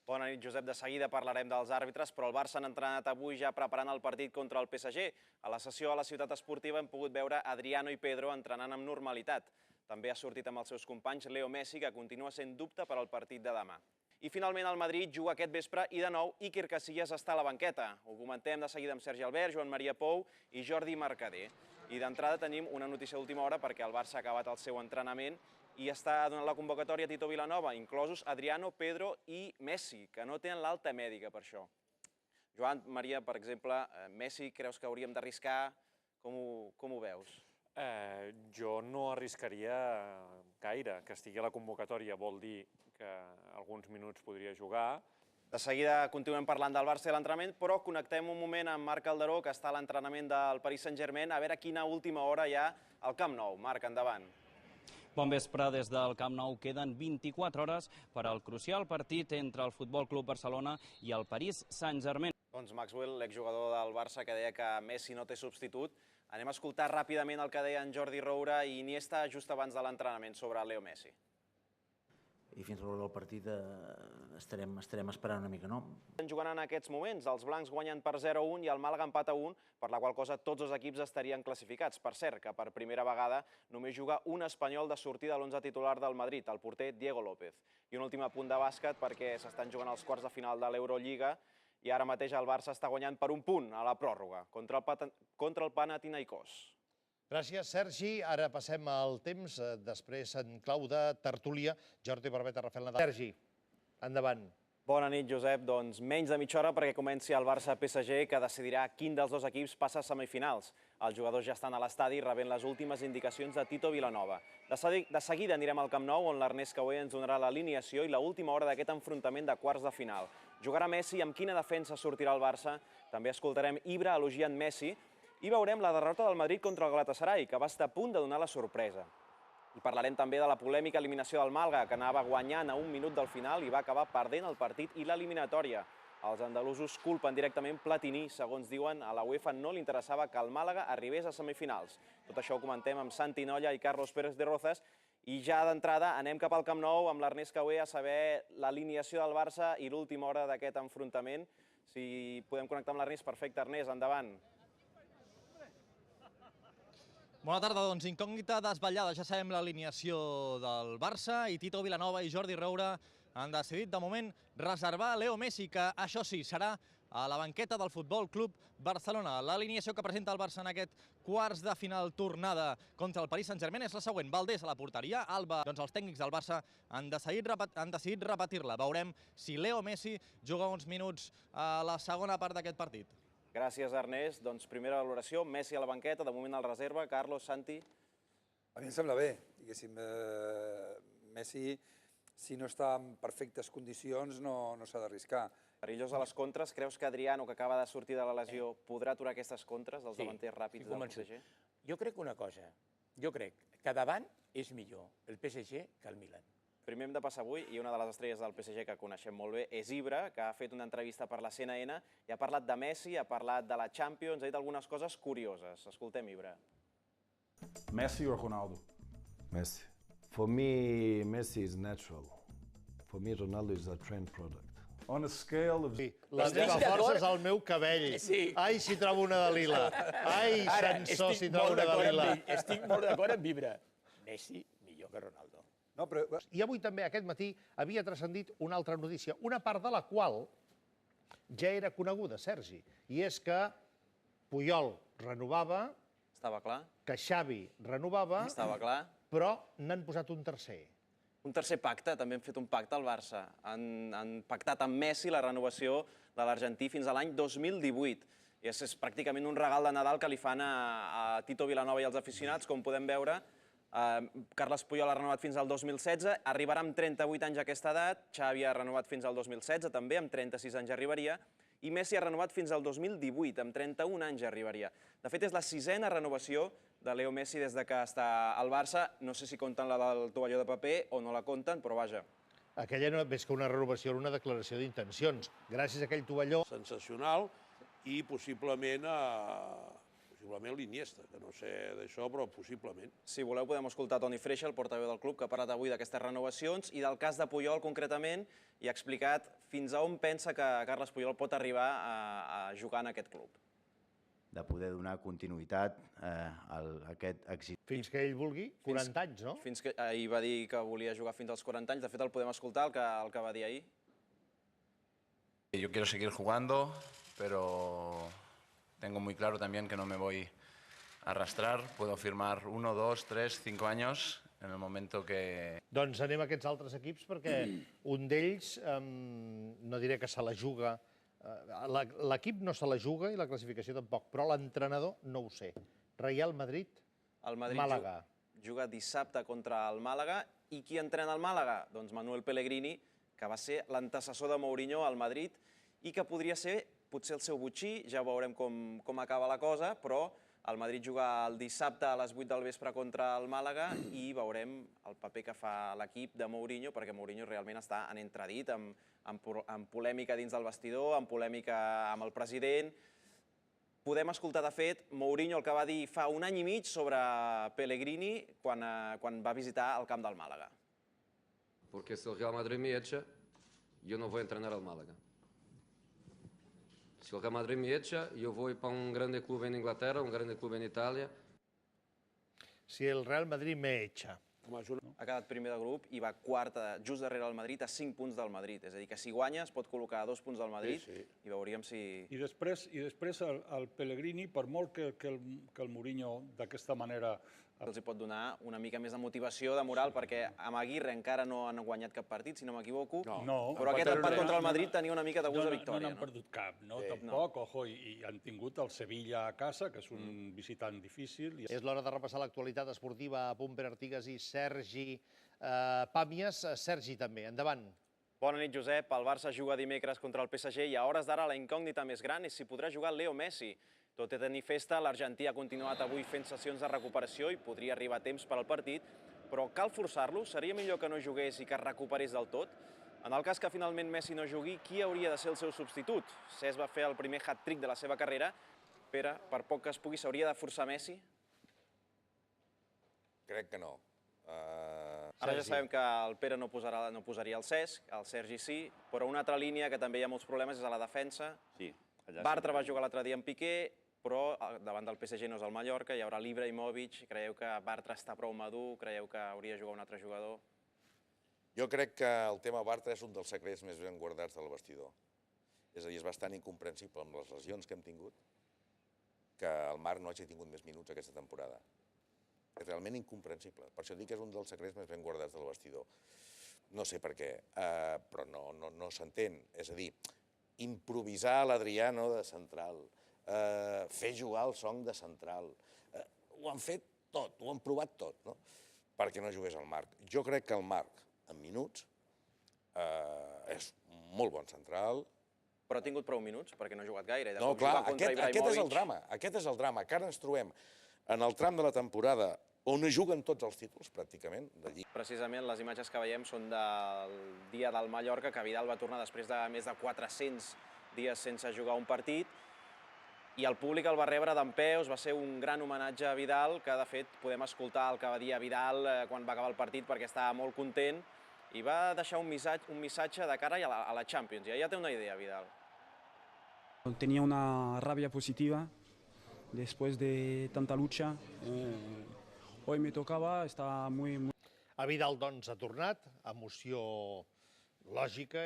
Bona nit, Josep. De seguida parlarem dels àrbitres, però el Barça han entrenat avui ja preparant el partit contra el PSG. A la sessió a la Ciutat Esportiva hem pogut veure Adriano i Pedro entrenant amb normalitat. També ha sortit amb els seus companys Leo Messi, que continua sent dubte per al partit de demà. I finalment el Madrid juga aquest vespre i de nou Iker Casillas està a la banqueta. Ho comentem de seguida amb Sergi Albert, Joan Maria Pou i Jordi Mercader. I d'entrada tenim una notícia d'última hora perquè el Barça ha acabat el seu entrenament i està donant la convocatòria a Tito Vilanova, inclosos Adriano, Pedro i Messi, que no tenen l'alta mèdica per això. Joan Maria, per exemple, Messi, creus que hauríem d'arriscar? Com ho veus? Jo no arriscaria gaire que estigui a la convocatòria. Vol dir que alguns minuts podria jugar. De seguida continuem parlant del Barça i l'entrenament, però connectem un moment amb Marc Calderó, que està a l'entrenament del Paris Saint-Germain, a veure quina última hora hi ha al Camp Nou. Marc, endavant. Bon vespre, des del Camp Nou queden 24 hores per al crucial partit entre el Futbol Club Barcelona i el Paris Saint-Germain. Doncs Maxwell, l'exjugador del Barça, que deia que Messi no té substitut. Anem a escoltar ràpidament el que deia en Jordi Roura i Iniesta just abans de l'entrenament sobre Leo Messi. I fins a l'hora del partit estarem esperant una mica, no? Jugant en aquests moments, els blancs guanyen per 0-1 i el Màlaga empata 1, per la qual cosa tots els equips estarien classificats. Per cert, que per primera vegada només juga un espanyol de sortida a l'11 titular del Madrid, el porter Diego López. I un últim apunt de bàsquet, perquè s'estan jugant els quarts de final de l'Eurolliga i ara mateix el Barça està guanyant per un punt a la pròrroga contra el Panathinaikos. Gràcies, Sergi. Ara passem al temps, després en clau de tertúlia. Jordi Barbeta, Rafael Nadal. Sergi, endavant. Bona nit, Josep. Doncs menys de mitja hora perquè comenci el Barça-PSG, que decidirà quin dels dos equips passa a semifinals. Els jugadors ja estan a l'estadi rebent les últimes indicacions de Tito Vilanova. De seguida anirem al Camp Nou, on l'Ernest Cauer ens donarà l'alineació i l'última hora d'aquest enfrontament de quarts de final. Jugarà Messi i amb quina defensa sortirà el Barça? També escoltarem Ibra elogiant Messi i veurem la derrota del Madrid contra el Galatasaray, que va estar a punt de donar la sorpresa. I parlarem també de la polèmica eliminació del Màlaga, que anava guanyant a un minut del final i va acabar perdent el partit i l'eliminatòria. Els andalusos culpen directament Platini. Segons diuen, a la UEFA no li interessava que el Màlaga arribés a semifinals. Tot això ho comentem amb Santi Nolla i Carlos Pérez de Rozas. I ja d'entrada anem cap al Camp Nou amb l'Ernest Cauer a saber l'alineació del Barça i l'última hora d'aquest enfrontament. Si podem connectar amb l'Ernest, perfecte. Ernest, endavant. Bona tarda, doncs incògnita desvetllada. Ja sabem l'alineació del Barça i Tito Vilanova i Jordi Roura han decidit de moment reservar Leo Messi, que això sí, serà a la banqueta del Futbol Club Barcelona. L'alineació que presenta el Barça en aquest quarts de final tornada contra el Paris Saint-Germain és la següent. Valdés a la porteria, Alba. Doncs els tècnics del Barça han decidit repetir-la. Veurem si Leo Messi juga uns minuts a la segona part d'aquest partit. Gràcies, Ernest. Doncs primera valoració, Messi a la banqueta, de moment al reserva. Carlos, Santi? A mi em sembla bé. Diguéssim, Messi, si no està en perfectes condicions, no s'ha d'arriscar. Perillós a les contres. Creus que Adriano, que acaba de sortir de la lesió, podrà aturar aquestes contres dels davanters ràpids del PSG? Jo crec una cosa. Jo crec que davant és millor el PSG que el Milan. Primer hem de passar avui, i una de les estrelles del PSG que coneixem molt bé és Ibra, que ha fet una entrevista per la CNN i ha parlat de Messi, ha parlat de la Champions, ha dit algunes coses curioses. Escoltem Ibra. Messi or Ronaldo? Messi. For me, Messi is natural. For me, Ronaldo is a trend product. On a scale of... La meva força és el meu cabell. Ai, si trobo una de lila. Ai, Sansó, si trobo una de lila. Estic molt d'acord amb Ibra. Messi millor que Ronaldo. I avui també, aquest matí, havia transcendit una altra notícia, una part de la qual ja era coneguda, Sergi, i és que Puyol renovava, Estava clar. que Xavi renovava, Estava clar. però n'han posat un tercer. Un tercer pacte, també han fet un pacte al Barça. Han pactat amb Messi la renovació de l'argentí fins a l'any 2018. I és pràcticament un regal de Nadal que li fan a Tito Vilanova i als aficionats, com podem veure. Carles Puyol ha renovat fins al 2016, arribarà amb 38 anys a aquesta edat, Xavi ha renovat fins al 2016, també amb 36 anys arribaria, i Messi ha renovat fins al 2018, amb 31 anys arribaria. De fet, és la sisena renovació de Leo Messi des que està al Barça. No sé si compten la del tovalló de paper o no la compten, però vaja. Aquella no és que una renovació, era una declaració d'intencions. Gràcies a aquell tovalló... Sensacional i possiblement possiblement l'Iniesta, que no sé d'això, però possiblement. Si voleu podem escoltar Toni Freixa, el portaveu del club, que ha parlat avui d'aquestes renovacions i del cas de Puyol concretament i ha explicat fins a on pensa que Carles Puyol pot arribar a jugar en aquest club. De poder donar continuïtat a aquest èxit. Fins que ell vulgui, 40 anys, no? Fins que ahir va dir que volia jugar fins als 40 anys. De fet, el podem escoltar, el que va dir ahir. Yo quiero seguir jugando, pero tengo muy claro también que no me voy a arrastrar. Puedo firmar 1, 2, 3, 5 años en el momento que... Doncs anem a aquests altres equips perquè un d'ells, no diré que se la juga, l'equip no se la juga i la classificació tampoc, però l'entrenador no ho sé. Real Madrid, Màlaga. Juga dissabte contra el Màlaga. I qui entrena el Màlaga? Doncs Manuel Pellegrini, que va ser l'antecessor de Mourinho al Madrid i que podria ser potser el seu botxí, ja veurem com acaba la cosa, però el Madrid juga el dissabte a les 8 del vespre contra el Màlaga i veurem el paper que fa l'equip de Mourinho, perquè Mourinho realment està en entredit, amb polèmica dins del vestidor, amb polèmica amb el president. Podem escoltar, de fet, Mourinho el que va dir fa un any i mig sobre Pellegrini quan va visitar el camp del Màlaga. Porque si el Real Madrid me echa, yo no voy a entrenar al Málaga. Si el Real Madrid me echa, yo voy para un grande club en Inglaterra, un grande club en Italia. Si el Real Madrid me echa. Ha quedat primer de grup i va quart, just darrere del Madrid, a 5 punts del Madrid. És a dir, que si guanya es pot col·locar a 2 punts del Madrid i veuríem si... I després el Pellegrini, per molt que el Mourinho d'aquesta manera... Els hi pot donar una mica més de motivació, de moral, perquè amb Aguirre encara no han guanyat cap partit, si no m'equivoco. Però aquest empat contra el Madrid tenia una mica de gust de victòria. No n'han perdut cap, no? Tampoc, ojo, i han tingut el Sevilla a casa, que és un visitant difícil. És l'hora de repassar l'actualitat esportiva a punt per Artigas i Sergi Pàmies. Sergi, també, endavant. Bona nit, Josep. El Barça juga dimecres contra el PSG i a hores d'ara la incògnita més gran és si podrà jugar Leo Messi. Tot i tenir festa, l'Argentí ha continuat avui fent sessions de recuperació i podria arribar a temps per al partit, però cal forçar-lo? Seria millor que no jugués i que es recuperés del tot? En el cas que finalment Messi no jugui, qui hauria de ser el seu substitut? Cesc va fer el primer hat-trick de la seva carrera. Pere, per poc que es pugui, s'hauria de forçar Messi? Crec que no. Ara ja sabem que el Pere no posaria el Cesc, el Sergi sí, però una altra línia que també hi ha molts problemes és a la defensa. Bartra va jugar l'altre dia amb Piqué, però davant del PSG no és el Mallorca, hi haurà Ibrahimovic. Creieu que Bartra està prou madur? Creieu que hauria de jugar un altre jugador? Jo crec que el tema Bartra és un dels secrets més ben guardats del vestidor. És a dir, és bastant incomprensible amb les lesions que hem tingut que el Marc no hagi tingut més minuts aquesta temporada. És realment incomprensible. Per això dic que és un dels secrets més ben guardats del vestidor. No sé per què, però no s'entén. És a dir, improvisar l'Adriano de central, fer jugar el Song de central. Ho han fet tot, ho han provat tot, no? Perquè no jugués el Marc. Jo crec que el Marc, en minuts, és un molt bon central. Però ha tingut prou minuts, perquè no ha jugat gaire. No, clar, aquest és el drama. Aquest és el drama, que ara ens trobem en el tram de la temporada on juguen tots els títols, pràcticament, de Lliga. Precisament les imatges que veiem són del dia del Mallorca, que Vidal va tornar després de més de 400 dies sense jugar un partit, i el públic el va rebre dempeus, va ser un gran homenatge a Vidal, que de fet podem escoltar el que va dir a Vidal quan va acabar el partit, perquè estava molt content, i va deixar un missatge de cara a la Champions. Ja té una idea, Vidal. Tenía una rabia positiva después de tanta lucha. Hoy me tocaba, estaba muy... A Vidal, doncs, ha tornat, emoció lògica.